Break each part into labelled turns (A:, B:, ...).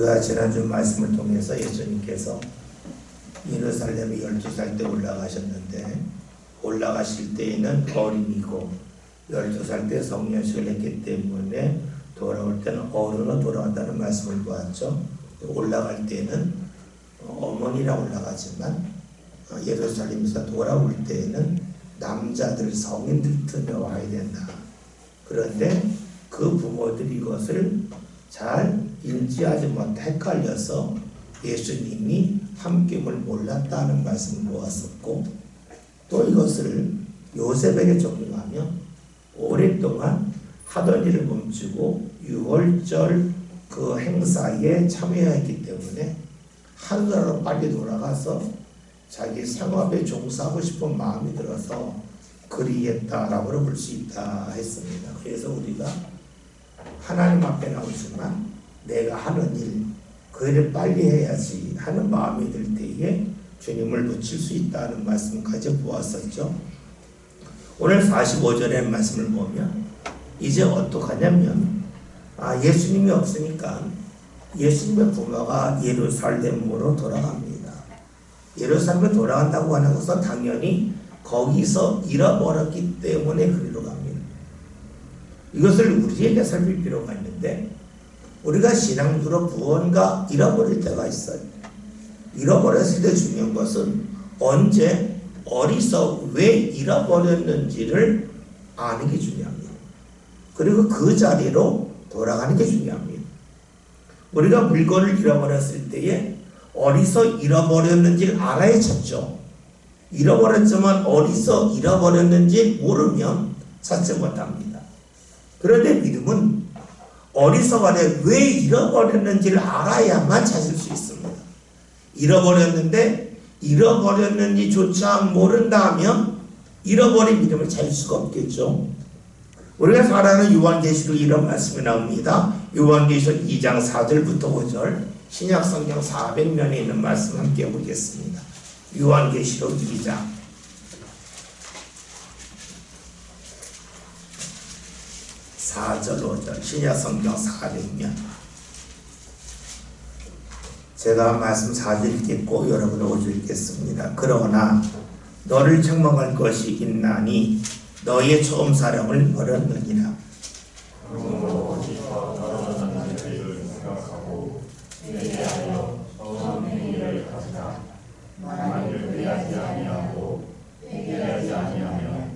A: 우리가 지난주 말씀을 통해서 예수님께서 예루살렘에 12살 때 올라가셨는데, 올라가실 때에는 어린이고 12살 때 성년식을 했기 때문에 돌아올 때는 어른으로 돌아온다는 말씀을 보았죠. 올라갈 때는 어머니라 올라가지만 예루살렘에서 돌아올 때에는 남자들, 성인들 틈에 와야 된다. 그런데 그 부모들이 이것을 잘 인지하지 못해 헷갈려서 예수님이 함께임을 몰랐다는 말씀을 보았었고, 또 이것을 요셉에게 적용하며 오랫동안 하던 일을 멈추고 유월절 그 행사에 참여했기 때문에 하루라도 빨리 돌아가서 자기 생업에 종사하고 싶은 마음이 들어서 그리했다라고 볼 수 있다 했습니다. 그래서 우리가 하나님 앞에 나오지만 내가 하는 일, 그 일을 빨리 해야지 하는 마음이 들 때에 주님을 놓칠 수 있다는 말씀까지 보았었죠. 오늘 45절의 말씀을 보면 이제 어떡하냐면 예수님이 없으니까 예수님의 부모가 예루살렘으로 돌아갑니다. 예루살렘에 돌아간다고 하는 것은 당연히 거기서 잃어버렸기 때문에 그리로 갑니다. 이것을 우리에게 살필 필요가 있는데, 우리가 신앙으로 무언가 잃어버릴 때가 있어요. 잃어버렸을 때 중요한 것은 언제, 어디서, 왜 잃어버렸는지를 아는 게 중요합니다. 그리고 그 자리로 돌아가는 게 중요합니다. 우리가 물건을 잃어버렸을 때에 어디서 잃어버렸는지를 알아야 찾죠. 잃어버렸지만 어디서 잃어버렸는지 모르면 찾지 못합니다. 그런데 믿음은 어디서 간에 왜 잃어버렸는지를 알아야만 찾을 수 있습니다. 잃어버렸는데 잃어버렸는지조차 모른다 하면 잃어버린 믿음을 찾을 수가 없겠죠. 우리가 잘 아는 요한계시록 이런 말씀이 나옵니다. 요한계시록 2장 4절부터 5절, 신약성경 400면에 있는 말씀 함께 보겠습니다. 요한계시록 2장 4절 5절, 신약성경 400면. 제가 말씀 4절 읽겠고 여러분은 5절 읽겠습니다. 그러나 너를 책망할 것이 있나니 너의 처음 사랑을 버렸느니라.
B: 만일 회개하지 아니하고 회개하지 아니하면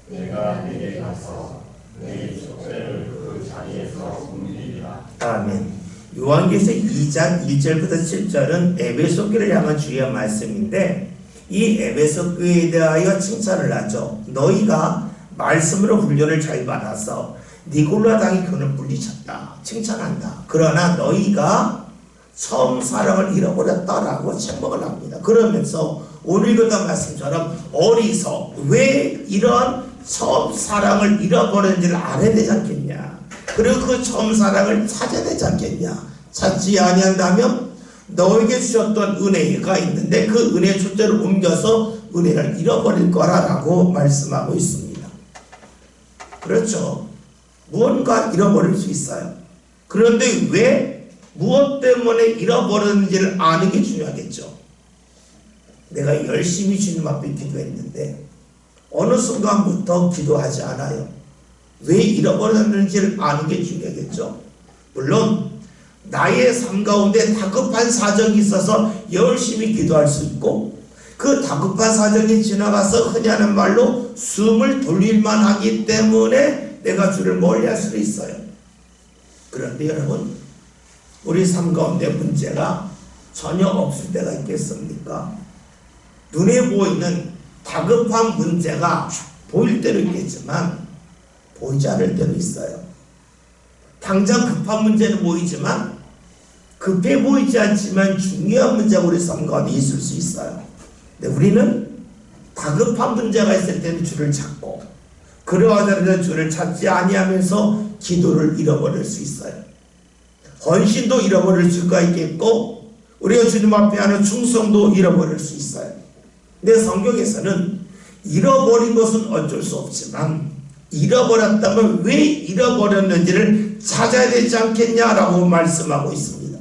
B: 내가 내게 가서 내 족쇄를 그 자리에서 옮기리라.
A: 아멘. 요한계시록 2장 1절부터 7절은 에베소 교회를 향한 주의 말씀인데, 이 에베소 교회에 대하여 칭찬을 하죠. 너희가 말씀으로 훈련을 잘 받아서 니골라 당의 교훈을 물리쳤다. 칭찬한다. 그러나 너희가 처음 사랑을 잃어버렸다라고 책망을 합니다. 그러면서 오늘 읽었던 말씀처럼 어디서 왜 이런 처음 사랑을 잃어버렸는지를 알아야 되지 않겠냐. 그리고 그 처음 사랑을 찾아야 되지 않겠냐. 찾지 아니한다면 너에게 주셨던 은혜가 있는데 그 은혜의 초점을 옮겨서 은혜를 잃어버릴 거라고 말씀하고 있습니다. 그렇죠. 무언가 잃어버릴 수 있어요. 그런데 왜 무엇 때문에 잃어버렸는지를 아는 게 중요하겠죠. 내가 열심히 주님 앞에 기도했는데 어느 순간부터 기도하지 않아요. 왜 잃어버렸는지를 아는 게 중요하겠죠. 물론 나의 삶 가운데 다급한 사정이 있어서 열심히 기도할 수 있고, 그 다급한 사정이 지나가서 흔히 하는 말로 숨을 돌릴만 하기 때문에 내가 주를 멀리할 수도 있어요. 그런데 여러분, 우리 삶 가운데 문제가 전혀 없을 때가 있겠습니까? 눈에 보이는 다급한 문제가 보일 때도 있겠지만 보이지 않을 때도 있어요. 당장 급한 문제는 보이지만 급해 보이지 않지만 중요한 문제가 우리 삶 가운데 있을 수 있어요. 근데 우리는 다급한 문제가 있을 때는 주를 찾고, 그러하더라도 주를 찾지 아니하면서 기도를 잃어버릴 수 있어요. 헌신도 잃어버릴 수가 있겠고, 우리가 주님 앞에 하는 충성도 잃어버릴 수 있어요. 근데 성경에서는 잃어버린 것은 어쩔 수 없지만 잃어버렸다면 왜 잃어버렸는지를 찾아야 되지 않겠냐라고 말씀하고 있습니다.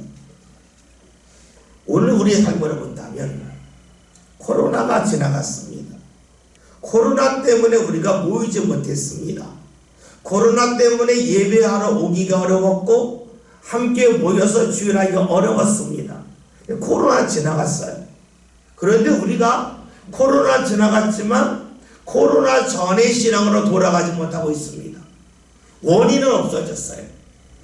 A: 우리의 삶으로 본다면 코로나가 지나갔습니다. 코로나 때문에 우리가 모이지 못했습니다. 코로나 때문에 예배하러 오기가 어려웠고 함께 모여서 주일하기가 어려웠습니다. 코로나 지나갔어요. 그런데 우리가 코로나 지나갔지만 코로나 전의 신앙으로 돌아가지 못하고 있습니다. 원인은 없어졌어요.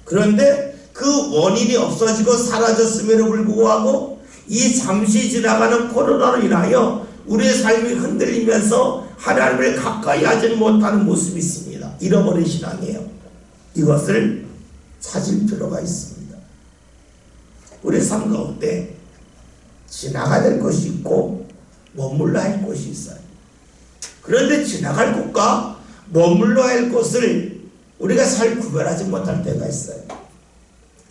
A: 그런데 그 원인이 없어지고 사라졌음에도 불구하고 이 잠시 지나가는 코로나로 인하여 우리의 삶이 흔들리면서 하나님을 가까이 하지 못하는 모습이 있습니다. 잃어버린 신앙이에요. 이것을 찾을 필요가 있습니다. 우리 삶 가운데 지나가야 될 것이 있고 머물러야 할 곳이 있어요. 그런데 지나갈 곳과 머물러야 할 곳을 우리가 잘 구별하지 못할 때가 있어요.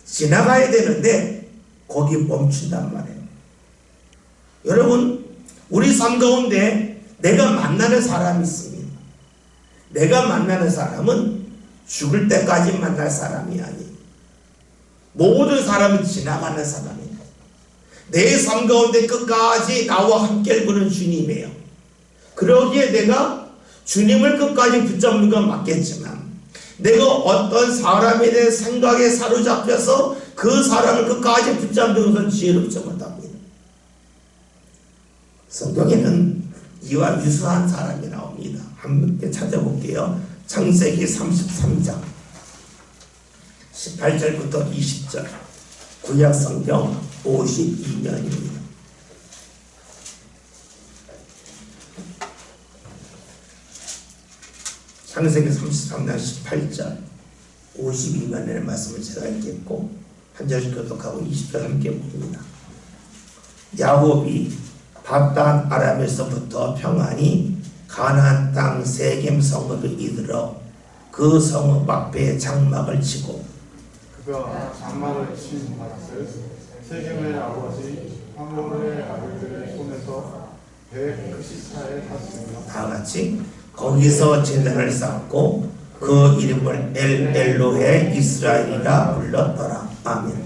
A: 지나가야 되는데 거기 멈춘단 말이에요. 여러분, 우리 삶 가운데 내가 만나는 사람이 있습니다. 내가 만나는 사람은 죽을 때까지 만날 사람이 아니에요. 모든 사람은 지나가는 사람이에요. 내 삶 가운데 끝까지 나와 함께 보는 주님이에요. 그러기에 내가 주님을 끝까지 붙잡는 건 맞겠지만 내가 어떤 사람에 대한 생각에 사로잡혀서 그 사람을 끝까지 붙잡는 것은 지혜롭지 못합니다. 성경에는 이와 유사한 사람이 나옵니다. 함께 찾아볼게요. 창세기 33장 18절부터 20절 구약 성경 52면입니다. 창세기 33장 18절 52면의 말씀을 제가 읽겠고 한 절씩 교독하고 20절 함께 봅니다. 야곱이 밧단 아람에서부터 평안히 가나안 땅 세겜 성읍에 이르러 그 성읍 앞에 장막을 치고
B: 그가 장막을 친 밭을 세겜의 아버지 하모르의 아들들의 손에서 190사에 탔으며
A: 다 같이 거기서 제단을 쌓고 그 이름을 엘로헤 이스라엘이라 불렀더라. 아멘.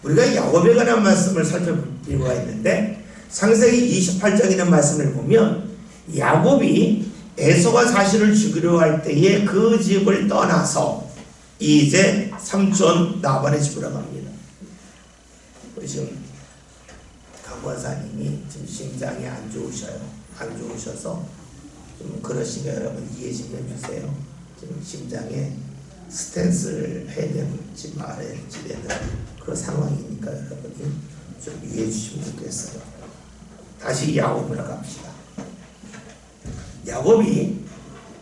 A: 우리가 야곱에 관한 말씀을 살펴볼 필요가 있는데 창세기 28장이라는 말씀을 보면 야곱이 에서가 자신을 죽이려 할 때에 그 집을 떠나서 이제 삼촌 나반의 집으로 갑니다. 우리 지금 강권사님이 지금 심장이 안 좋으셔요. 안 좋으셔서 좀 그러시니까 여러분 이해 좀 해주세요. 지금 심장에 스탠스를 해야 될지 말아야 될지 되는 그런 상황이니까 여러분이 좀 이해해 주시면 좋겠어요. 다시 야곱으로 갑시다. 야곱이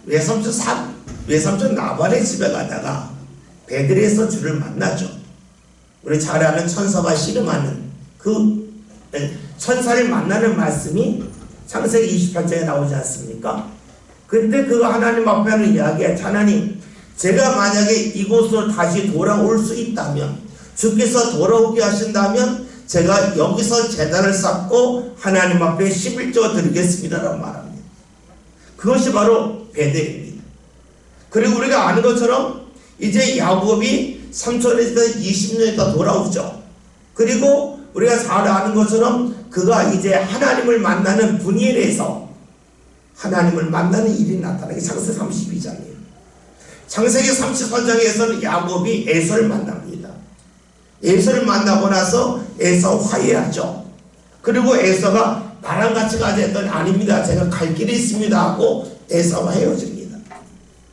A: 외삼촌 나반의 집에 가다가 베들에서 주를 만나죠. 우리 잘 아는 천사가 씨름하는 그 천사를 만나는 말씀이 창세기 28장에 나오지 않습니까? 그때 그 하나님 앞에 하는 이야기에 하나님, 제가 만약에 이곳으로 다시 돌아올 수 있다면, 주께서 돌아오게 하신다면 제가 여기서 제단을 쌓고 하나님 앞에 11조 드리겠습니다라고 말합니다. 그것이 바로 베델입니다. 그리고 우리가 아는 것처럼 이제 야곱이 삼촌에 집에서 20년 있다 돌아오죠. 그리고 우리가 잘 아는 것처럼 그가 이제 하나님을 만나는 분일에서 하나님을 만나는 일이 나타나게 창세기 32장이에요. 창세기 34장에서는 야곱이 에서를 만납니다. 에서를 만나고 나서 에서 화해하죠. 그리고 에서가 나랑 같이 가자 했더니 아닙니다. 제가 갈 길이 있습니다 하고 에서와 헤어집니다.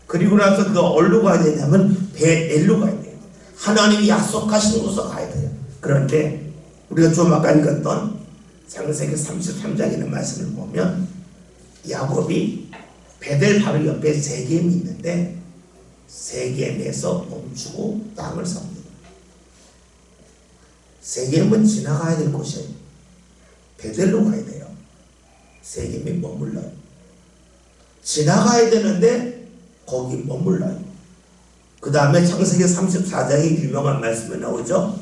A: 그리고 나서 그가 어디로 가야 되냐면 베엘로 가야 돼요. 하나님이 약속하신 곳으로 가야 돼요. 그런데 우리가 좀 아까 읽었던 창세기 33장에는 말씀을 보면 야곱이 베델 바로 옆에 세겜이 있는데 세겜에서 멈추고 땅을 삽니다. 세겜은 지나가야 될 곳이에요. 베델로 가야 돼요. 세겜에 머물러요. 지나가야 되는데 거기 머물러요. 그 다음에 창세기 34장에 유명한 말씀이 나오죠.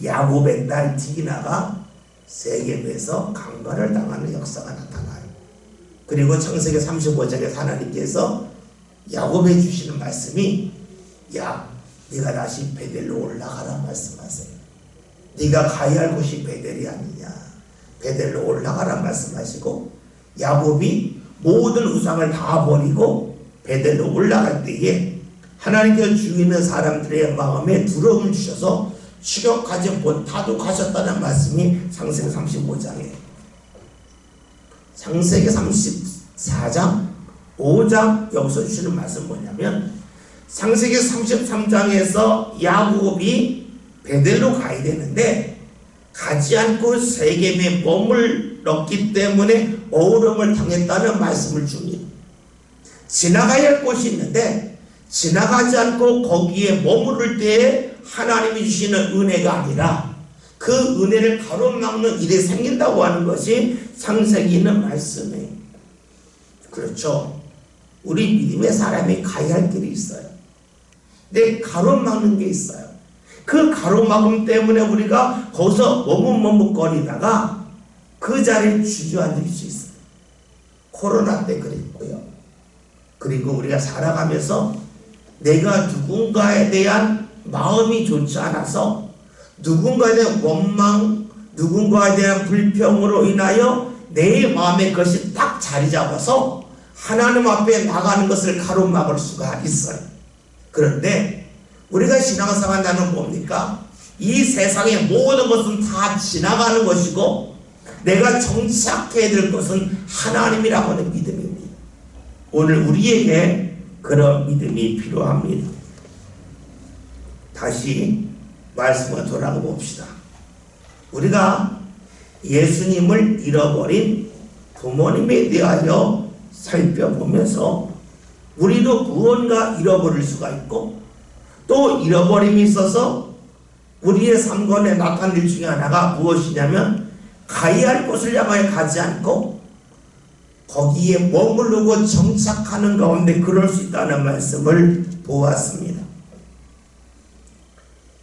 A: 야곱의 딸 디나가 세겜에서 강간을 당하는 역사가 나타나요. 그리고 창세기 35장에 하나님께서 야곱에 주시는 말씀이 야, 네가 다시 베델로 올라가라 말씀하세요. 네가 가야 할 곳이 베델이 아니냐. 베델로 올라가라 말씀하시고 야곱이 모든 우상을 다 버리고 베델로 올라갈 때에 하나님께서 죽이는 사람들의 마음에 두려움을 주셔서 추격하지 못하도 가셨다는 말씀이 창세기 35장이에요. 창세기 34장 5장 여기서 주시는 말씀 뭐냐면 창세기 33장에서 야곱이 베델로 가야 되는데 가지 않고 세겜에 머물렀기 때문에 어우름을 당했다는 말씀을 줍니다. 지나가야 할 곳이 있는데 지나가지 않고 거기에 머무를 때에 하나님이 주시는 은혜가 아니라 그 은혜를 가로막는 일이 생긴다고 하는 것이 창세기에 있는 말씀이에요. 그렇죠. 우리 믿음의 사람이 가야 할 길이 있어요. 근데 가로막는 게 있어요. 그 가로막음 때문에 우리가 거기서 머뭇머뭇거리다가 그 자리에 주저앉을 수 있어요. 코로나 때 그랬고요. 그리고 우리가 살아가면서 내가 누군가에 대한 마음이 좋지 않아서 누군가에 대한 원망, 누군가에 대한 불평으로 인하여 내 마음에 그것이 딱 자리 잡아서 하나님 앞에 나가는 것을 가로막을 수가 있어요. 그런데 우리가 신앙생활 하는 뭡니까? 이 세상의 모든 것은 다 지나가는 것이고 내가 정착해야 될 것은 하나님이라고 하는 믿음입니다. 오늘 우리에게 그런 믿음이 필요합니다. 다시 말씀을 돌아가 봅시다. 우리가 예수님을 잃어버린 부모님에 대하여 살펴보면서 우리도 무언가 잃어버릴 수가 있고 또 잃어버림이 있어서 우리의 삶권에 나타날 일 중에 하나가 무엇이냐면 가야 할 곳을 향하여 가지 않고 거기에 머무르고 정착하는 가운데 그럴 수 있다는 말씀을 보았습니다.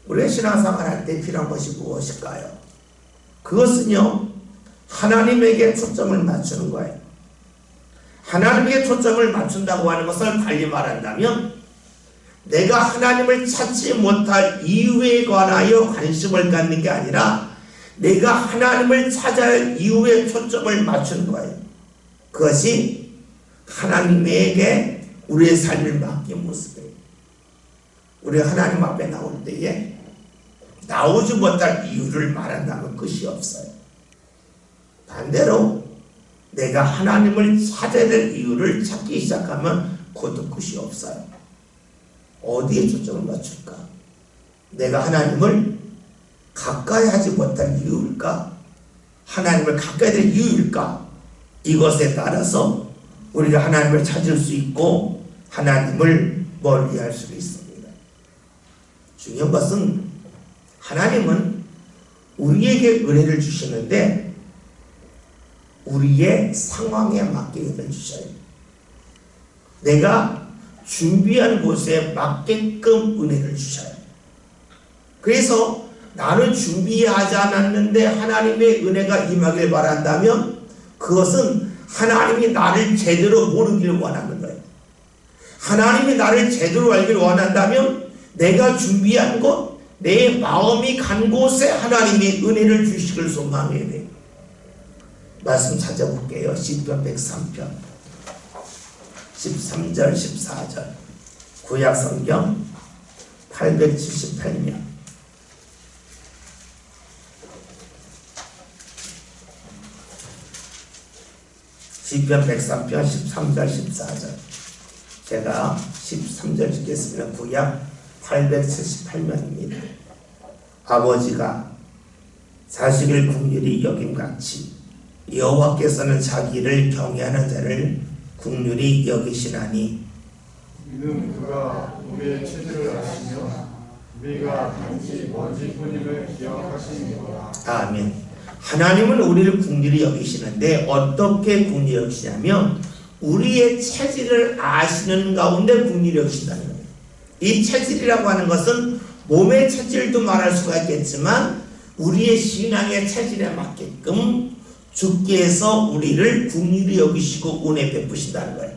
A: 우리가 신앙생활 할 때 필요한 것이 무엇일까요? 그것은요, 하나님에게 초점을 맞추는 거예요. 하나님에게 초점을 맞춘다고 하는 것을 달리 말한다면 내가 하나님을 찾지 못할 이유에 관하여 관심을 갖는 게 아니라 내가 하나님을 찾아야 할 이유에 초점을 맞추는 거예요. 그것이 하나님에게 우리의 삶을 맡긴 모습이에요. 우리가 하나님 앞에 나올 때에 나오지 못할 이유를 말한다면 끝이 없어요. 반대로 내가 하나님을 찾아야 될 이유를 찾기 시작하면 그것도 끝이 없어요. 어디에 초점을 맞출까? 내가 하나님을 가까이 하지 못할 이유일까? 하나님을 가까이 될 이유일까? 이것에 따라서 우리가 하나님을 찾을 수 있고 하나님을 멀리할 수 있습니다. 중요한 것은 하나님은 우리에게 은혜를 주시는데 우리의 상황에 맞게 은혜를 주셔요. 내가 준비한 곳에 맞게끔 은혜를 주셔요. 그래서 나는 준비하지 않았는데 하나님의 은혜가 임하길 바란다면 그것은 하나님이 나를 제대로 모르길 원하는 거예요. 하나님이 나를 제대로 알길 원한다면 내가 준비한 곳, 내 마음이 간 곳에 하나님이 은혜를 주시길 소망해야 돼요. 말씀 찾아볼게요. 시편 103편 13절 14절 구약성경 878면 시편 103편 13절 14절 제가 13절 읽겠습니다. 구약 878면입니다. 아버지가 자식을 긍휼히 여김같이 여호와께서는 자기를 경외하는 자를 긍휼히 여기시나니
B: 이는 그가 우리의 체질을 아시며 우리가 단지 먼지뿐임을 기억하시니라.
A: 아멘. 하나님은 우리를 긍휼히 여기시는데 어떻게 긍휼히 여기시냐면 우리의 체질을 아시는 가운데 긍휼히 여기신다는 거예요. 이 체질이라고 하는 것은 몸의 체질도 말할 수가 있겠지만 우리의 신앙의 체질에 맞게끔 주께서 우리를 긍휼히 여기시고 은혜 베푸신다는 거예요.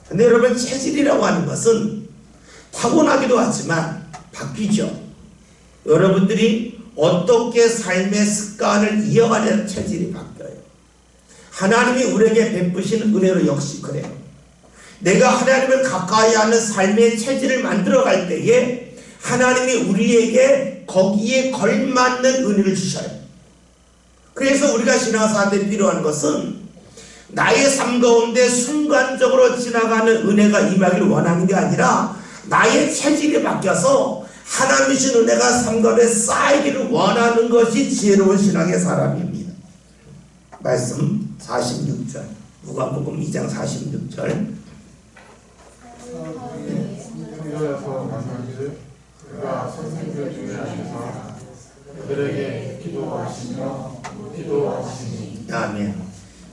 A: 근데 여러분 체질이라고 하는 것은 타고나기도 하지만 바뀌죠. 여러분들이 어떻게 삶의 습관을 이어가려는 체질이 바뀌어요. 하나님이 우리에게 베푸신 은혜로 역시 그래요. 내가 하나님을 가까이 하는 삶의 체질을 만들어갈 때에 하나님이 우리에게 거기에 걸맞는 은혜를 주셔요. 그래서 우리가 신앙생활에 필요한 것은 나의 삶 가운데 순간적으로 지나가는 은혜가 임하길 원하는 게 아니라 나의 체질이 바뀌어서 하나님이 주신 은혜가 삶 가운데 쌓이기를 원하는 것이 지혜로운 신앙의 사람입니다. 말씀 46절, 누가복음 2장 46절.
B: 성전에서 만난즉 그가 선생들 중에 앉아서 그들에게 기도하시니.
A: 아멘.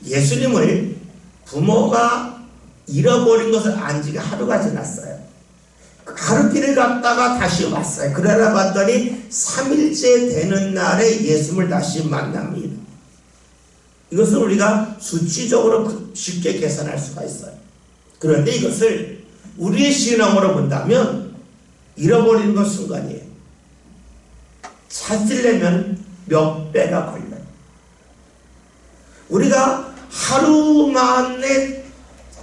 A: 예수님을 부모가 잃어버린 것을 안 지가 하루가 지났어요. 하루길을 갔다가 다시 왔어요. 그러다 봤더니 3일째 되는 날에 예수님을 다시 만납니다. 이것은 우리가 수치적으로 쉽게 계산할 수가 있어요. 그런데 이것을 우리의 신앙으로 본다면 잃어버리는 것 순간이에요. 찾으려면 몇 배가 걸려요. 우리가 하루 만에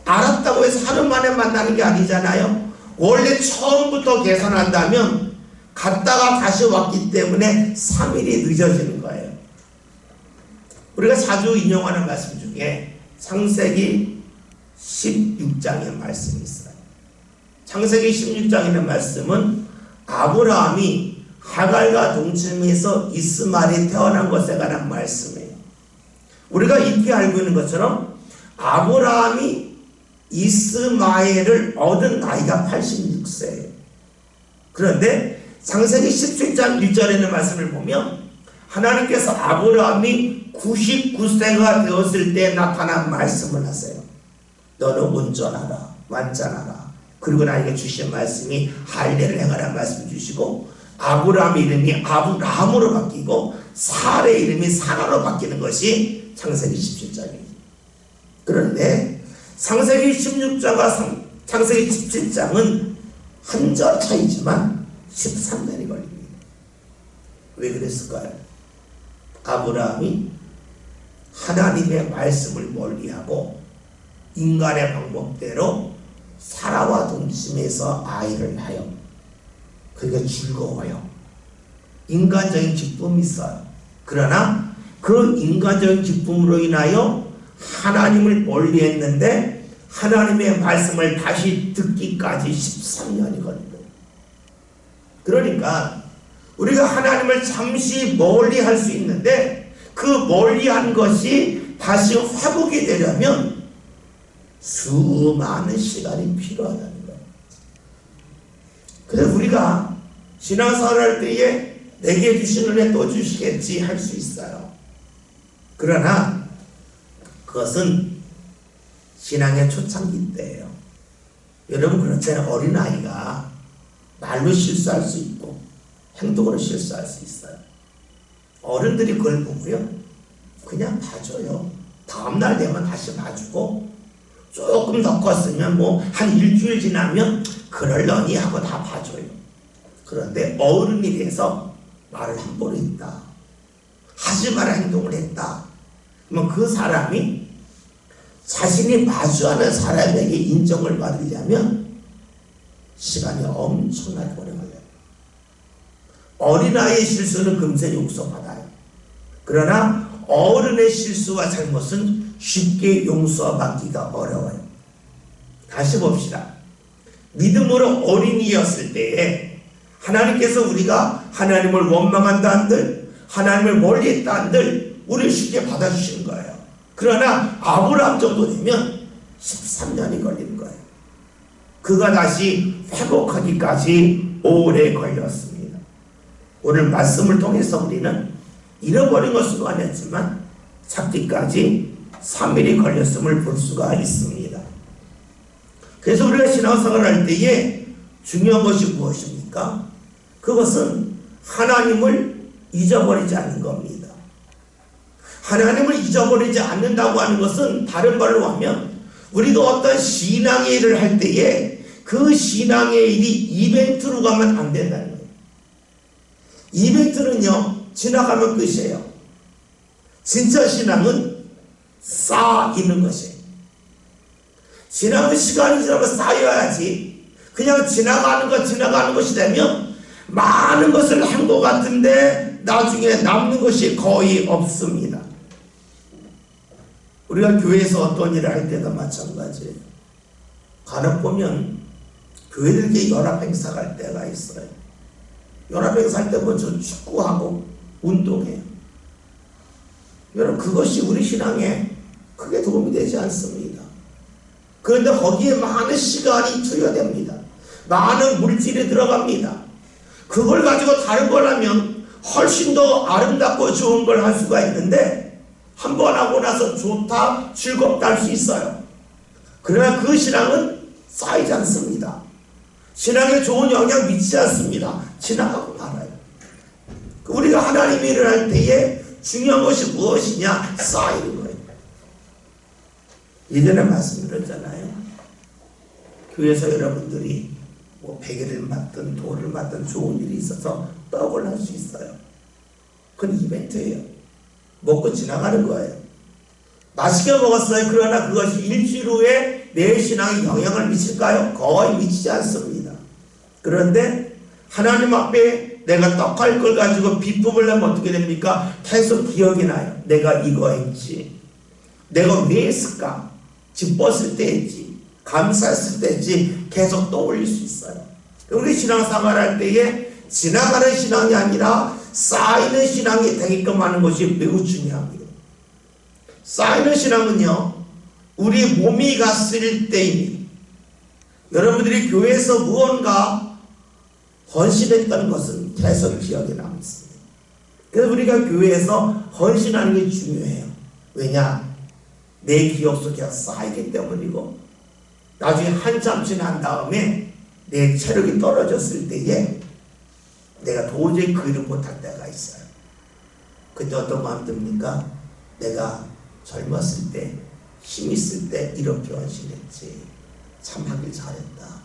A: 알았다고 해서 하루 만에 만나는 게 아니잖아요. 원래 처음부터 계산한다면 갔다가 다시 왔기 때문에 3일이 늦어지는 거예요. 우리가 자주 인용하는 말씀 중에 창세기 16장의 말씀이 있어요. 창세기 16장이라는 말씀은 아브라함이 하갈과 동침해서 이스마엘이 태어난 것에 관한 말씀이에요. 우리가 익히 알고 있는 것처럼 아브라함이 이스마엘을 얻은 나이가 86세예요. 그런데 창세기 17장 1절에 있는 말씀을 보면 하나님께서 아브라함이 99세가 되었을 때 나타난 말씀을 하세요. 너는 온전하라, 완전하라. 그리고 나에게 주신 말씀이 할례를 행하라는 말씀을 주시고 아브라함의 이름이 아브라함으로 바뀌고 사라의 이름이 사라로 바뀌는 것이 창세기 17장입니다. 그런데 창세기 16장과 창세기 17장은 한 절 차이지만 13년이 걸립니다. 왜 그랬을까요? 아브라함이 하나님의 말씀을 멀리하고 인간의 방법대로 사라와 동침해서 아이를 하여 그러니까 즐거워요. 인간적인 기쁨이 있어요. 그러나 그 인간적인 기쁨으로 인하여 하나님을 멀리했는데 하나님의 말씀을 다시 듣기까지 13년이 걸린 거예요. 그러니까 우리가 하나님을 잠시 멀리할 수 있는데 그 멀리한 것이 다시 회복이 되려면 수많은 시간이 필요하다는 거예요. 그래서 우리가 신앙생활 할 때에 내게 주신 은혜 또 주시겠지 할 수 있어요. 그러나 그것은 신앙의 초창기 때예요. 여러분 그렇잖아요. 어린아이가 말로 실수할 수 있고 행동으로 실수할 수 있어요. 어른들이 그걸 보고요 그냥 봐줘요. 다음날 되면 다시 봐주고 조금 더 컸으면 뭐 한 일주일 지나면 그럴려니 하고 다 봐줘요. 그런데 어른이 돼서 말을 함부로 했다, 하지 마라 행동을 했다, 그러면 그 사람이 자신이 마주하는 사람에게 인정을 받으려면 시간이 엄청나게 오래 걸려요. 어린아이의 실수는 금세 용서받아요. 그러나 어른의 실수와 잘못은 쉽게 용서받기가 어려워요. 다시 봅시다. 믿음으로 어린이였을 때에 하나님께서 우리가 하나님을 원망한다 한들 하나님을 멀리했다 한들 우리를 쉽게 받아주시는 거예요. 그러나 아브라함 정도 되면 13년이 걸리는 거예요. 그가 다시 회복하기까지 오래 걸렸습니다. 오늘 말씀을 통해서 우리는 잃어버린 것은 아니었지만 찾기까지 3일이 걸렸음을 볼 수가 있습니다. 그래서 우리가 신앙생활을 할 때에 중요한 것이 무엇입니까? 그것은 하나님을 잊어버리지 않는 겁니다. 하나님을 잊어버리지 않는다고 하는 것은 다른 말로 하면 우리가 어떤 신앙의 일을 할 때에 그 신앙의 일이 이벤트로 가면 안 된다는 거예요. 이벤트는요 지나가면 끝이에요. 진짜 신앙은 쌓이는 것이에요. 신앙은 시간이 지나면 쌓여야지. 그냥 지나가는 것이 되면 많은 것을 한 것 같은데 나중에 남는 것이 거의 없습니다. 우리가 교회에서 어떤 일을 할 때도 마찬가지예요. 간혹 보면 교회들 이렇게 연합행사 갈 때가 있어요. 연합행사 할 때 먼저 축구하고 운동해요. 여러분, 그것이 우리 신앙에 크게 도움이 되지 않습니다. 그런데 거기에 많은 시간이 투여됩니다. 많은 물질이 들어갑니다. 그걸 가지고 다른 걸 하면 훨씬 더 아름답고 좋은 걸 할 수가 있는데 한 번 하고 나서 좋다, 즐겁다 할 수 있어요. 그러나 그 신앙은 쌓이지 않습니다. 신앙에 좋은 영향 미치지 않습니다. 지나가고 말아요. 우리가 하나님의 일을 할 때에 중요한 것이 무엇이냐? 쌓이는 거예요. 예전에 말씀드렸잖아요. 교회에서 여러분들이 뭐 베개를 맞든 돌을 맞든 좋은 일이 있어서 떡을 할 수 있어요. 그건 이벤트예요. 먹고 지나가는 거예요. 맛있게 먹었어요. 그러나 그것이 일주일 후에 내 신앙에 영향을 미칠까요? 거의 미치지 않습니다. 그런데 하나님 앞에 내가 떡할 걸 가지고 비품을 내면 어떻게 됩니까? 계속 기억이 나요. 내가 이거 했지. 내가 왜 했을까? 기뻤을 때 했지. 감사했을 때 했지. 계속 떠올릴 수 있어요. 우리 신앙생활할 때에 지나가는 신앙이 아니라 쌓이는 신앙이 되게끔 하는 것이 매우 중요합니다. 쌓이는 신앙은요, 우리 몸이 갔을 때입니다. 여러분들이 교회에서 무언가 헌신했던 것은 계속 기억에 남습니다. 그래서 우리가 교회에서 헌신하는 게 중요해요. 왜냐? 내 기억 속에 쌓이기 때문이고, 나중에 한참 지난 다음에 내 체력이 떨어졌을 때에 내가 도저히 그 일을 못할 때가 있어요. 그때 어떤 마음 듭니까? 내가 젊었을 때, 힘 있을 때 이렇게 헌신했지. 참 하길 잘했다.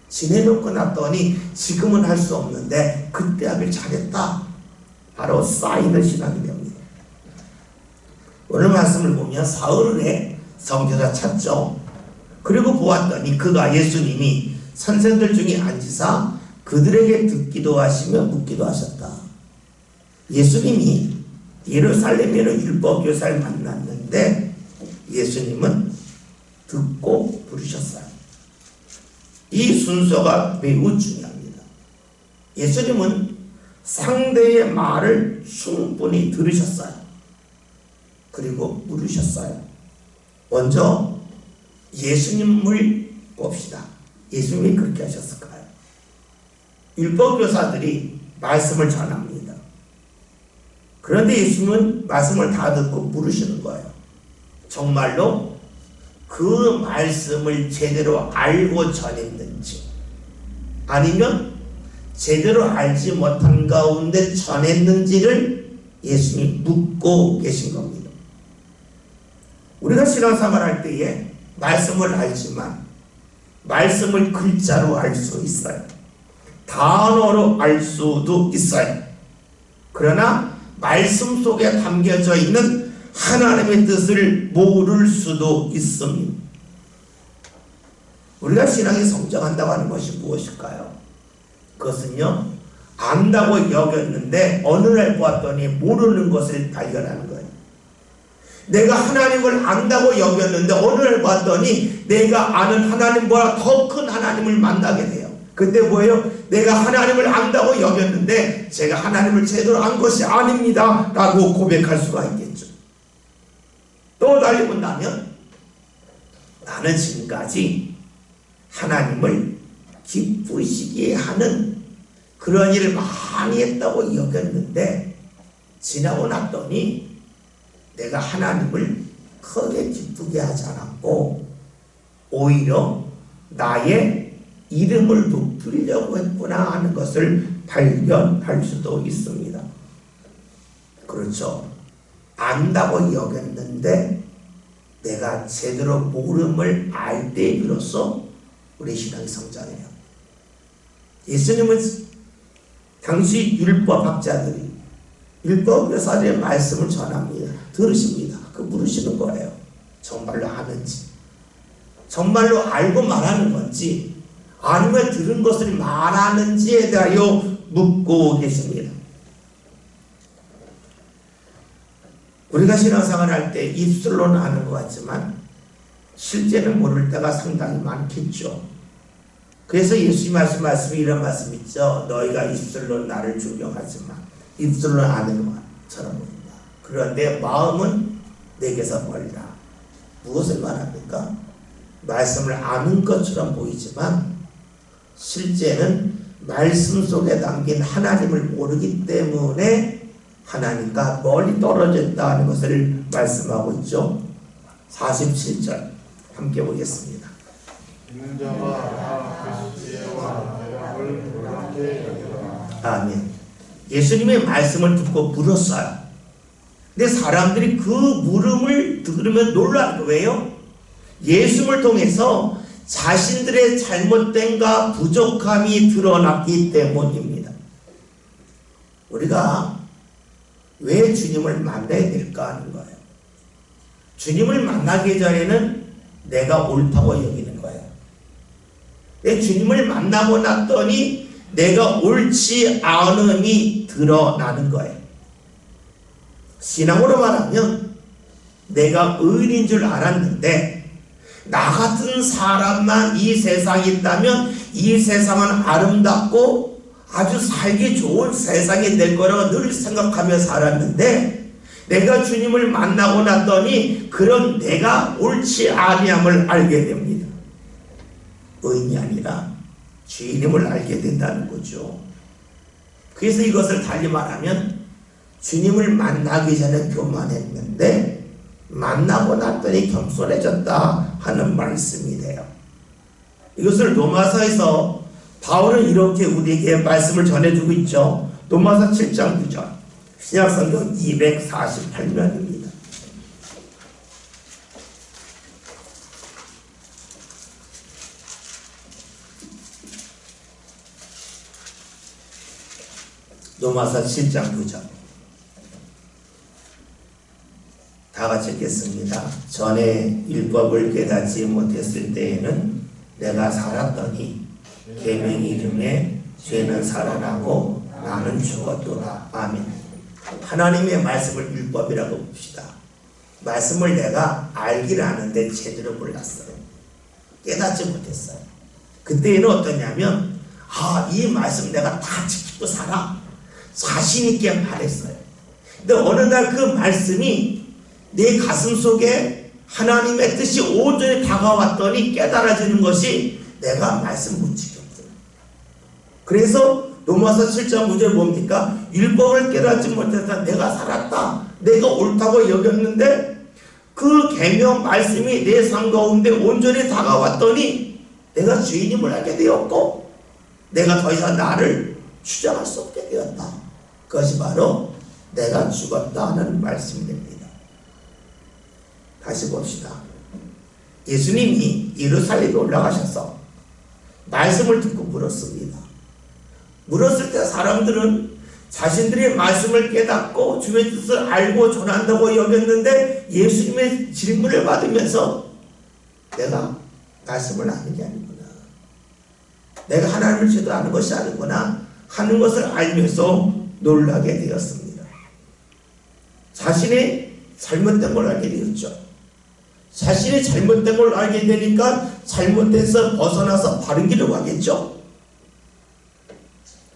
A: 지내놓고 났더니 지금은 할 수 없는데 그때 하길 잘했다. 바로 쌓이는 신앙이 됩니다. 오늘 말씀을 보면 사흘에 성전에 찾죠. 그리고 보았더니 그가 예수님이 선생들 중에 앉으사 그들에게 듣기도 하시며 묻기도 하셨다. 예수님이 예루살렘에는 율법교사를 만났는데 예수님은 듣고 부르셨어요. 이 순서가 매우 중요합니다. 예수님은 상대의 말을 충분히 들으셨어요. 그리고 물으셨어요. 먼저 예수님을 봅시다. 예수님이 그렇게 하셨을까요? 율법교사들이 말씀을 전합니다. 그런데 예수님은 말씀을 다 듣고 물으시는 거예요. 정말로 그 말씀을 제대로 알고 전했는지, 아니면 제대로 알지 못한 가운데 전했는지를 예수님이 묻고 계신 겁니다. 우리가 신앙생활 할 때에 말씀을 알지만 말씀을 글자로 알 수 있어요. 단어로 알 수도 있어요. 그러나 말씀 속에 담겨져 있는 하나님의 뜻을 모를 수도 있습니다. 우리가 신앙이 성장한다고 하는 것이 무엇일까요? 그것은요, 안다고 여겼는데 어느 날 보았더니 모르는 것을 발견하는 거예요. 내가 하나님을 안다고 여겼는데 어느 날 봤더니 내가 아는 하나님보다 더 큰 하나님을 만나게 돼요. 그때 뭐예요? 내가 하나님을 안다고 여겼는데 제가 하나님을 제대로 안 것이 아닙니다 라고 고백할 수가 있겠죠. 또 달리 본다면 나는 지금까지 하나님을 기쁘시게 하는 그런 일을 많이 했다고 여겼는데 지나고 났더니 내가 하나님을 크게 기쁘게 하지 않았고 오히려 나의 이름을 높이려고 했구나 하는 것을 발견할 수도 있습니다. 그렇죠. 안다고 여겼는데 내가 제대로 모름을 알 때 비로소 우리 신앙이 성장해요. 예수님은 당시 율법학자들이 율법교사들의 말씀을 전합니다. 들으십니다. 그 물으시는 거예요. 정말로 아는지, 정말로 알고 말하는 건지, 아니면 들은 것을 말하는지에 대하여 묻고 계십니다. 우리가 신앙생활 할 때 입술로는 아는 것 같지만 실제는 모를 때가 상당히 많겠죠. 그래서 예수님 말씀이 이런 말씀 있죠. 너희가 입술로 나를 존경하지만 입술로 아는 것처럼 보인다. 그런데 마음은 내게서 멀다. 무엇을 말합니까? 말씀을 아는 것처럼 보이지만 실제는 말씀 속에 담긴 하나님을 모르기 때문에 하나님과 멀리 떨어졌다는 것을 말씀하고 있죠. 47절 함께 보겠습니다.
B: 있는 자가 그 지혜와 대답을 놀랍게 여기더라.
A: 아멘. 예수님의 말씀을 듣고 물었어요. 근데 사람들이 그 물음을 들으면 놀라는 거예요. 예수님을 통해서 자신들의 잘못됨과 부족함이 드러났기 때문입니다. 우리가 왜 주님을 만나야 될까 하는 거예요. 주님을 만나기 전에는 내가 옳다고 여기는 거예요. 내 주님을 만나고 났더니 내가 옳지 않음이 드러나는 거예요. 신앙으로 말하면 내가 의인인 줄 알았는데 나 같은 사람만 이 세상에 있다면 이 세상은 아름답고 아주 살기 좋은 세상이 될 거라고 늘 생각하며 살았는데 내가 주님을 만나고 났더니 그런 내가 옳지 아니함을 알게 됩니다. 의인이 아니라 주님을 알게 된다는 거죠. 그래서 이것을 달리 말하면 주님을 만나기 전에 교만했는데 만나고 났더니 겸손해졌다 하는 말씀이 돼요. 이것을 로마서에서 바울은 이렇게 우리에게 말씀을 전해주고 있죠. 로마서 7장 9절 신약성경 248면입니다. 로마서 7장 9절 다 같이 읽겠습니다. 전에 율법을 깨닫지 못했을 때에는 내가 살았더니 계명 이름에 죄는 살아나고 나는 죽었도다. 아멘. 하나님의 말씀을 율법이라고 봅시다. 말씀을 내가 알기를 아는데 제대로 몰랐어요. 깨닫지 못했어요. 그때는 어떠냐면 이 말씀 내가 다 지키고 살아. 자신 있게 말했어요. 근데 어느 날 그 말씀이 내 가슴 속에 하나님의 뜻이 온전히 다가왔더니 깨달아지는 것이 내가 말씀 못 지켰어요. 그래서 로마서 7장 9절 뭡니까? 율법을 깨닫지 못해서 내가 살았다. 내가 옳다고 여겼는데 그 계명 말씀이 내 삶 가운데 온전히 다가왔더니 내가 주인임을 알게 되었고 내가 더 이상 나를 주장할 수 없게 되었다. 그것이 바로 내가 죽었다 하는 말씀이 됩니다. 다시 봅시다. 예수님이 예루살렘에 올라가셔서 말씀을 듣고 물었습니다. 물었을 때 사람들은 자신들의 말씀을 깨닫고 주의 뜻을 알고 전한다고 여겼는데 예수님의 질문을 받으면서 내가 말씀을 아는 게 아니구나. 내가 하나님을 제대로 아는 것이 아니구나 하는 것을 알면서 놀라게 되었습니다. 자신의 잘못된 걸 알게 되었죠. 자신이 잘못된 걸 알게 되니까 잘못돼서 벗어나서 바른 길로 가겠죠.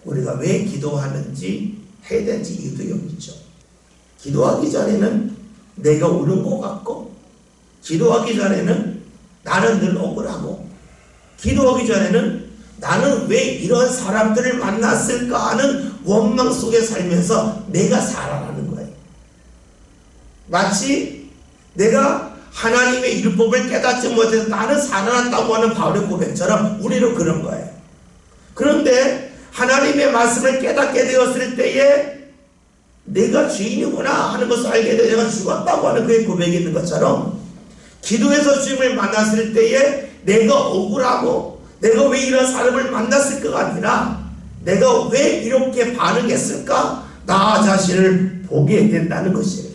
A: 우리가 왜 기도하는지 해야 되는지 이유도 여기 있죠. 기도하기 전에는 내가 옳은 것 같고 기도하기 전에는 나는 늘 억울하고 기도하기 전에는 나는 왜 이런 사람들을 만났을까 하는 원망 속에 살면서 내가 살아가는 거예요. 마치 내가 하나님의 율법을 깨닫지 못해서 나는 살아났다고 하는 바울의 고백처럼 우리는 그런 거예요. 그런데 하나님의 말씀을 깨닫게 되었을 때에 내가 주인이구나 하는 것을 알게 되어 내가 죽었다고 하는 그의 고백이 있는 것처럼 기도해서 주님을 만났을 때에 내가 억울하고 내가 왜 이런 사람을 만났을까가 아니라 내가 왜 이렇게 반응했을까 나 자신을 보게 된다는 것이에요.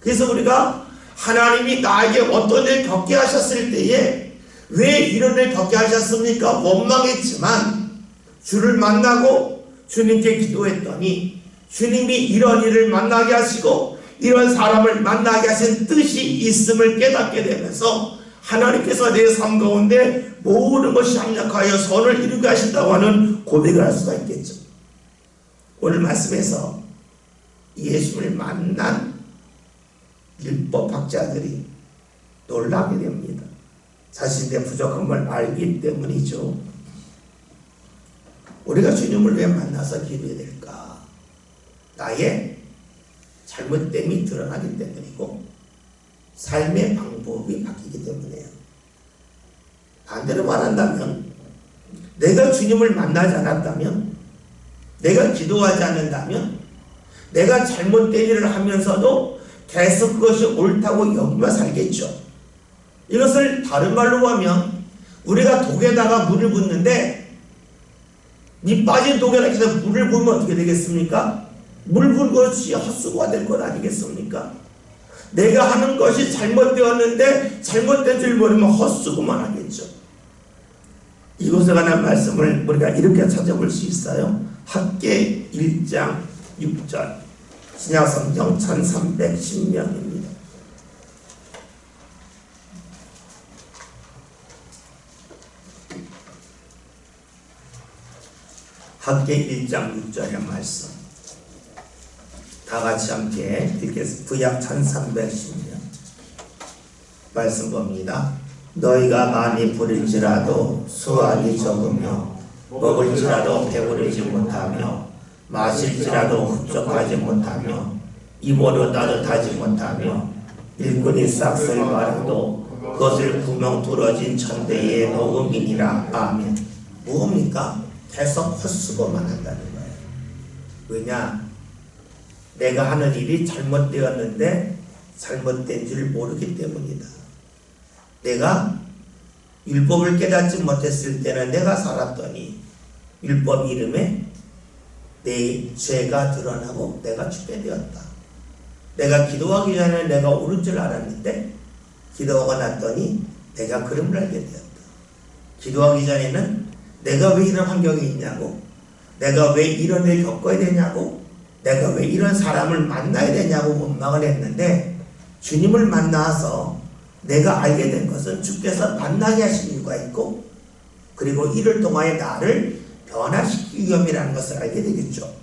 A: 그래서 우리가 하나님이 나에게 어떤 일 겪게 하셨을 때에 왜 이런 일 겪게 하셨습니까? 원망했지만 주를 만나고 주님께 기도했더니 주님이 이런 일을 만나게 하시고 이런 사람을 만나게 하신 뜻이 있음을 깨닫게 되면서 하나님께서 내 삶 가운데 모든 것이 합력하여 선을 이루게 하신다고 하는 고백을 할 수가 있겠죠. 오늘 말씀에서 예수를 만난 율법학자들이 놀라게 됩니다. 자신의 부족한 걸 알기 때문이죠. 우리가 주님을 왜 만나서 기도해야 될까? 나의 잘못됨이 드러나기 때문이고 삶의 방법이 바뀌기 때문이에요. 반대로 말한다면 내가 주님을 만나지 않았다면, 내가 기도하지 않는다면, 내가 잘못된 일을 하면서도 계속 그것이 옳다고 여기며 살겠죠. 이것을 다른 말로 하면 우리가 독에다가 물을 붓는데 이 빠진 독에다 계속 물을 부으면 어떻게 되겠습니까? 물 부은 것이 헛수고가 될 것 아니겠습니까? 내가 하는 것이 잘못되었는데 잘못된 줄 모르면 헛수고만 하겠죠. 이것에 관한 말씀을 우리가 이렇게 찾아볼 수 있어요. 학계 1장 6절 신약성경 1310명입니다. 학계 1장 6절의 말씀 다같이 함께 읽겠습니다. 구약 1310명 말씀 봅니다. 너희가 많이 부릴지라도 수확이 적으며 먹을지라도 배부르지 못하며 마실지라도 흡족하지 못하며 입으로 따뜻하지 못하며 일꾼이 싹쓸 마르도 그것을 구멍 뚫어진 천대에 녹음이니라. 아멘. 무엇입니까? 계속 헛수고만 한다는 거예요. 왜냐? 내가 하는 일이 잘못되었는데 잘못된 줄 모르기 때문이다. 내가 율법을 깨닫지 못했을 때는 내가 살았더니 율법 이름에 내 죄가 드러나고 내가 죽게 되었다. 내가 기도하기 전에 내가 옳은 줄 알았는데 기도하고 났더니 내가 그름을 알게 되었다. 기도하기 전에는 내가 왜 이런 환경에 있냐고, 내가 왜 이런 일을 겪어야 되냐고, 내가 왜 이런 사람을 만나야 되냐고 원망을 했는데 주님을 만나서 내가 알게 된 것은 주께서 만나게 하신 이유가 있고 그리고 이를 통하여 나를 변화시키기 위함이라는 것을 알게 되겠죠.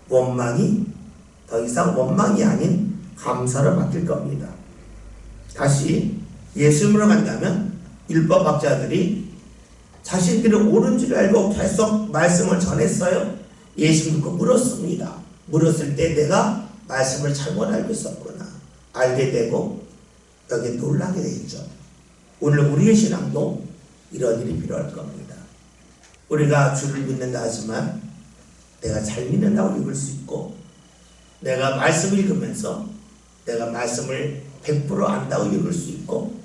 A: 원망이 더 이상 원망이 아닌 감사로 바뀔 겁니다. 다시 예수님으로 간다면 율법학자들이 자신들이 옳은 줄 알고 계속 말씀을 전했어요. 예수님 듣고 물었습니다. 물었을 때 내가 말씀을 잘못 알고 있었구나 알게 되고 여기에 놀라게 되겠죠. 오늘 우리의 신앙도 이런 일이 필요할 겁니다. 우리가 주를 믿는다 하지만 내가 잘 믿는다고 읽을 수 있고 내가 말씀을 읽으면서 내가 말씀을 100% 안다고 읽을 수 있고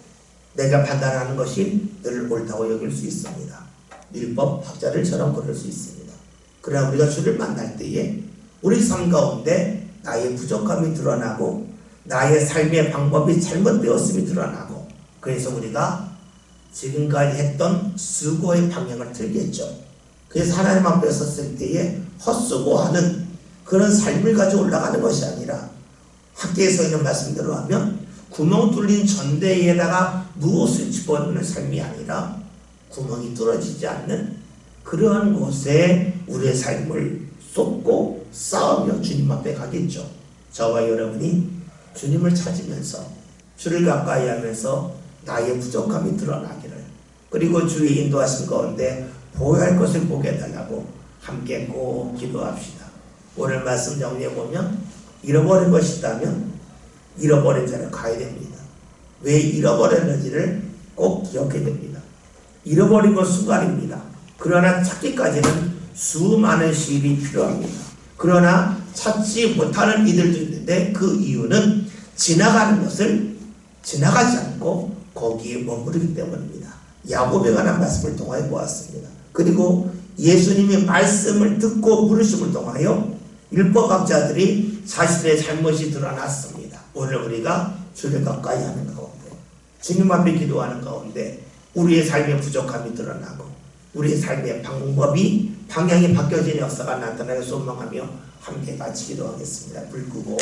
A: 내가 판단하는 것이 늘 옳다고 여길 수 있습니다. 율법 학자들처럼 그럴 수 있습니다. 그러나 우리가 주를 만날 때에 우리 삶 가운데 나의 부족함이 드러나고 나의 삶의 방법이 잘못되었음이 드러나고 그래서 우리가 지금까지 했던 수고의 방향을 틀겠죠. 그래서 하나님 앞에 섰을 때에 헛수고하는 그런 삶을 가지고 올라가는 것이 아니라 학계에서 있는 말씀대로 하면 구멍 뚫린 전대에다가 무엇을 집어넣는 삶이 아니라 구멍이 뚫어지지 않는 그러한 곳에 우리의 삶을 쏟고 싸우며 주님 앞에 가겠죠. 저와 여러분이 주님을 찾으면서 주를 가까이 하면서 나의 부족함이 드러나기를 그리고 주의 인도하신 가운데 보호할 것을 보게 해달라고 함께 꼭 기도합시다. 오늘 말씀 정리해보면 잃어버린 것이 있다면 잃어버린 자를 가야 됩니다. 왜 잃어버렸는지를 꼭 기억해야 됩니다. 잃어버린 건 순간입니다. 그러나 찾기까지는 수많은 시일이 필요합니다. 그러나 찾지 못하는 이들도 있는데 그 이유는 지나가는 것을 지나가지 않고 거기에 머무르기 때문입니다. 야곱에 관한 말씀을 통하여 보았습니다. 그리고 예수님이 말씀을 듣고 부르심을 통하여 율법학자들이 자신의 잘못이 드러났습니다. 오늘 우리가 주를 가까이 하는 가운데, 주님 앞에 기도하는 가운데 우리의 삶의 부족함이 드러나고 우리의 삶의 방향이 바뀌어진 역사가 나타나길 소망하며 함께 같이 기도하겠습니다. 불 끄고